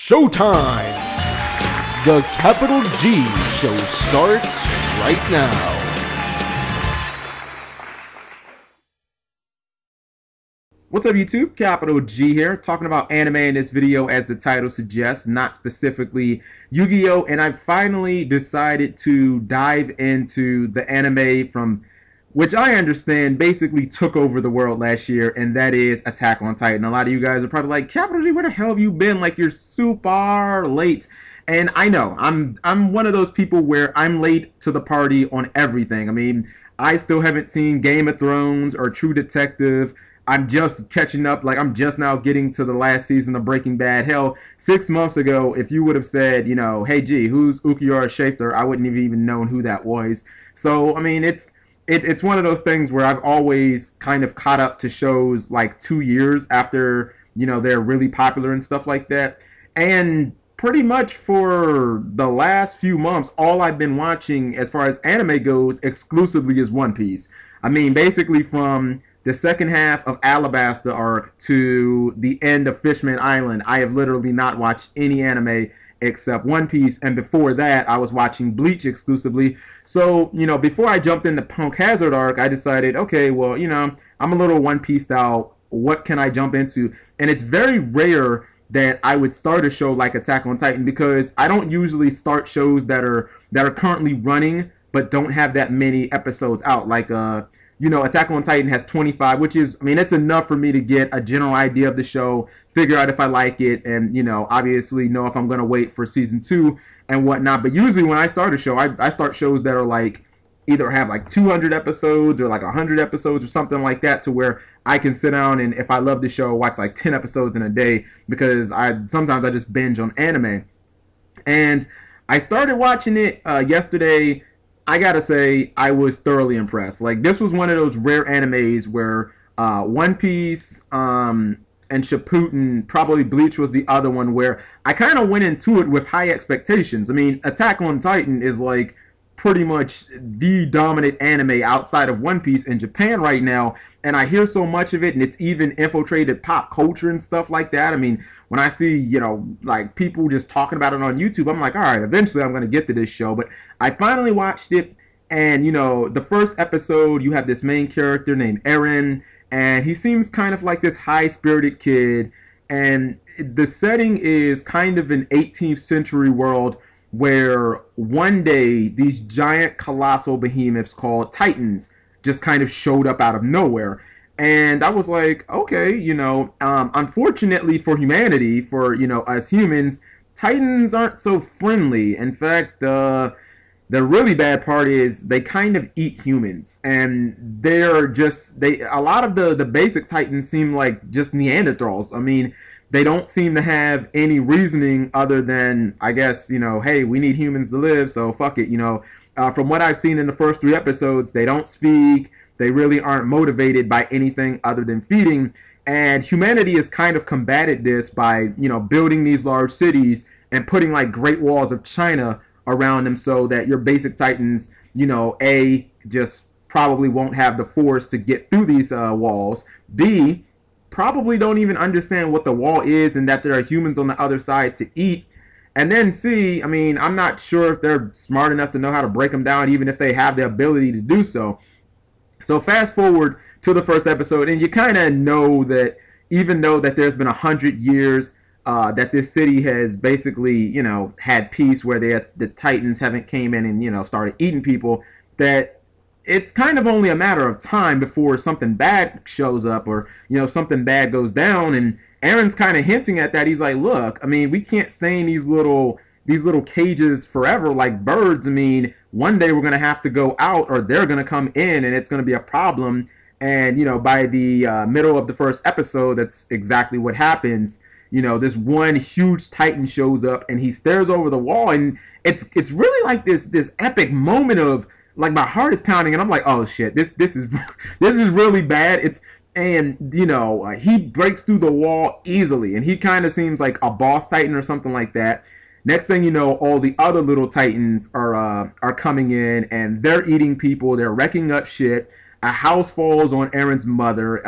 Showtime! The Capital G Show starts right now. What's up YouTube? Capital G here, talking about anime in this video as the title suggests, not specifically Yu-Gi-Oh! And I finally decided to dive into the anime from which I understand basically took over the world last year, and that is Attack on Titan. A lot of you guys are probably like, Capital G, where the hell have you been? Like, you're super late. And I know, I'm one of those people where I'm late to the party on everything. I mean, I still haven't seen Game of Thrones or True Detective. I'm just catching up, like I'm just now getting to the last season of Breaking Bad. Hell, 6 months ago, if you would have said, you know, hey G, who's Ukiura Schaffer, I wouldn't have even known who that was. So, I mean, it's one of those things where I've always kind of caught up to shows like 2 years after, you know, they're really popular and stuff like that. And pretty much for the last few months, all I've been watching as far as anime goes exclusively is One Piece. I mean, basically from the second half of Alabasta arc to the end of Fishman Island, I have literally not watched any anime except One Piece, and before that I was watching Bleach exclusively. So, you know, before I jumped into Punk Hazard arc, I decided, okay, well, you know, I'm a little One Pieced out. What can I jump into? And it's very rare that I would start a show like Attack on Titan, because I don't usually start shows that are currently running but don't have that many episodes out. Like you know, Attack on Titan has 25, which is, I mean, it's enough for me to get a general idea of the show, figure out if I like it, and, you know, obviously know if I'm going to wait for season 2 and whatnot. But usually when I start a show, I start shows that are like, either have like 200 episodes or like 100 episodes or something like that, to where I can sit down and, if I love the show, watch like 10 episodes in a day, because sometimes I just binge on anime. And I started watching it yesterday. I gotta say, I was thoroughly impressed. Like, this was one of those rare animes where One Piece and Shippuden, probably Bleach was the other one, where I kind of went into it with high expectations. I mean, Attack on Titan is like pretty much the dominant anime outside of One Piece in Japan right now, and I hear so much of it, and it's even infiltrated pop culture and stuff like that. I mean, when I see, you know, like people just talking about it on YouTube, I'm like, all right, eventually I'm going to get to this show. But I finally watched it, and, you know, the first episode, you have this main character named Eren, and he seems kind of like this high-spirited kid, and the setting is kind of an 18th century world where one day these giant colossal behemoths called Titans just kind of showed up out of nowhere. And I was like, okay, you know, unfortunately for humanity, for, you know, us humans, Titans aren't so friendly. In fact, the really bad part is they kind of eat humans, and they're just, a lot of the basic Titans seem like just Neanderthals. I mean, they don't seem to have any reasoning other than, I guess, you know, hey, we need humans to live, so fuck it, you know. From what I've seen in the first 3 episodes, they don't speak. They really aren't motivated by anything other than feeding. And humanity has kind of combated this by, you know, building these large cities and putting like Great Walls of China around them, so that your basic Titans, you know, A, just probably won't have the force to get through these walls. B, probably don't even understand what the wall is and that there are humans on the other side to eat. And then C, I mean, I'm not sure if they're smart enough to know how to break them down, even if they have the ability to do so. So fast forward to the first episode, and you kind of know that even though that there's been 100 years that this city has basically, you know, had peace, where the Titans haven't came in and, you know, started eating people, that it's kind of only a matter of time before something bad shows up, or, you know, something bad goes down. And Eren's kind of hinting at that. He's like, look, I mean, we can't stay in these little cages forever like birds. I mean, one day we're going to have to go out, or they're going to come in, and it's going to be a problem. And, you know, by the middle of the first episode, that's exactly what happens. You know, this one huge Titan shows up, and he stares over the wall, and it's really like this epic moment of, like, my heart is pounding, and I'm like, oh shit, this is this is really bad. And you know, he breaks through the wall easily, and he kind of seems like a boss Titan or something like that. Next thing you know, all the other little Titans are coming in, and they're eating people. They're wrecking up shit. A house falls on Eren's mother.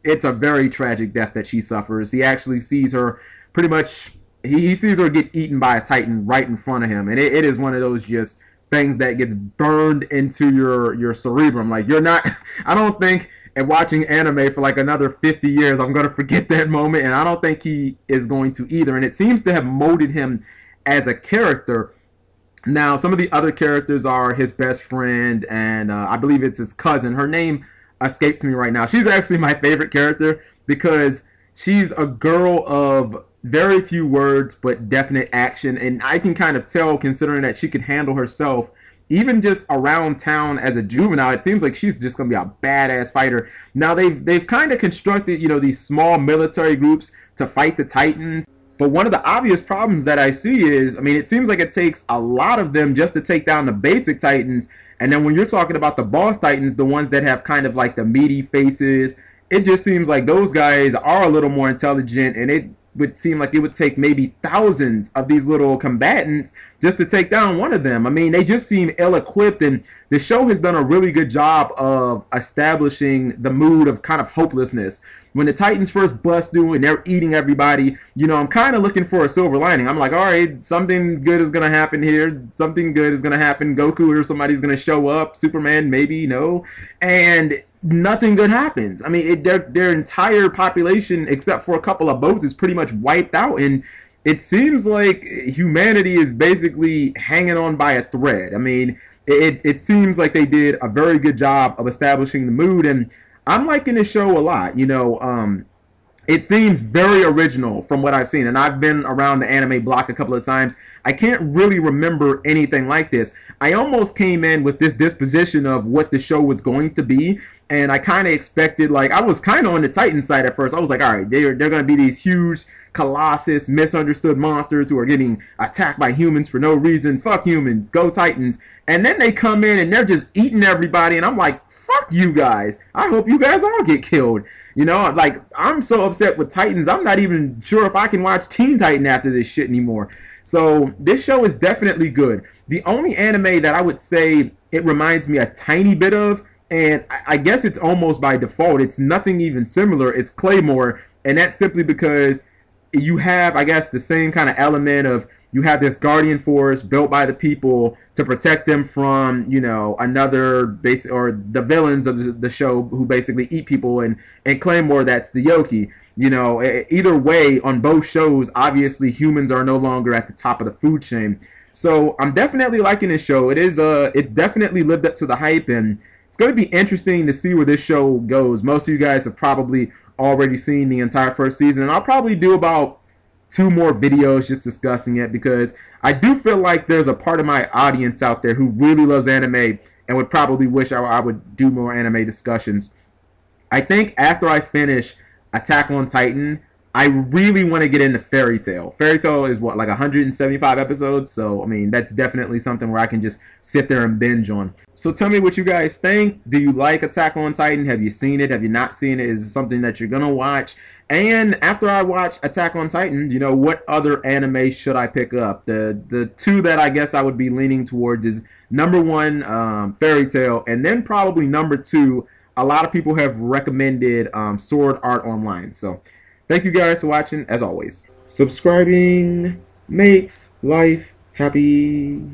It's a very tragic death that she suffers. He actually sees her pretty much he sees her get eaten by a Titan right in front of him, and it is one of those just things that gets burned into your cerebrum. Like, you're not, I don't think, and watching anime for like another 50 years, I'm going to forget that moment, and I don't think he is going to either. And it seems to have molded him as a character. Now, some of the other characters are his best friend, and I believe it's his cousin. Her name escapes me right now. She's actually my favorite character because she's a girl of very few words but definite action, and I can kind of tell, considering that she could handle herself even just around town as a juvenile. It seems like she's just gonna be a badass fighter. Now they've kind of constructed, you know, these small military groups to fight the Titans, but one of the obvious problems that I see is, I mean, it seems like it takes a lot of them just to take down the basic Titans, and then when you're talking about the boss Titans, the ones that have kind of like the meaty faces, it just seems like those guys are a little more intelligent, and it would seem like it would take maybe thousands of these little combatants just to take down one of them. I mean, they just seem ill-equipped, and the show has done a really good job of establishing the mood of kind of hopelessness. When the Titans first bust through and they're eating everybody, you know, I'm kind of looking for a silver lining. I'm like, all right, something good is going to happen here. Something good is going to happen. Goku or somebody's going to show up. Superman, maybe, no. And nothing good happens. I mean, their entire population, except for a couple of boats, is pretty much wiped out, and it seems like humanity is basically hanging on by a thread. I mean, it seems like they did a very good job of establishing the mood, and I'm liking this show a lot. You know, it seems very original from what I've seen, and I've been around the anime block a couple of times. I can't really remember anything like this. I almost came in with this disposition of what the show was going to be, and I kind of expected, like, I was kind of on the Titan side at first. I was like, all right, they're going to be these huge, colossus, misunderstood monsters who are getting attacked by humans for no reason. Fuck humans, go Titans. And then they come in and they're just eating everybody, and I'm like, fuck you guys. I hope you guys all get killed. You know, like, I'm so upset with Titans, I'm not even sure if I can watch Teen Titan after this shit anymore. So this show is definitely good. The only anime that I would say it reminds me a tiny bit of, and I guess it's almost by default, it's nothing even similar, is Claymore, and that's simply because you have, I guess, the same kind of element of, you have this guardian force built by the people to protect them from, you know, another basic, or the villains of the show who basically eat people, and Claymore, that's the Yoki. You know, either way, on both shows, obviously humans are no longer at the top of the food chain. So I'm definitely liking this show. It's definitely lived up to the hype, and it's going to be interesting to see where this show goes. Most of you guys have probably already seen the entire first season, and I'll probably do about 2 more videos just discussing it, because I do feel like there's a part of my audience out there who really loves anime and would probably wish I would do more anime discussions. I think after I finish Attack on Titan, I really want to get into Fairy Tail. Fairy Tail is what, like 175 episodes? So, I mean, that's definitely something where I can just sit there and binge on. So tell me what you guys think. Do you like Attack on Titan? Have you seen it? Have you not seen it? Is it something that you're going to watch? And after I watch Attack on Titan, you know, what other anime should I pick up? The 2 that I guess I would be leaning towards is number 1, Fairy Tail, and then probably number 2, a lot of people have recommended Sword Art Online. So thank you guys for watching, as always. Subscribing makes life happy.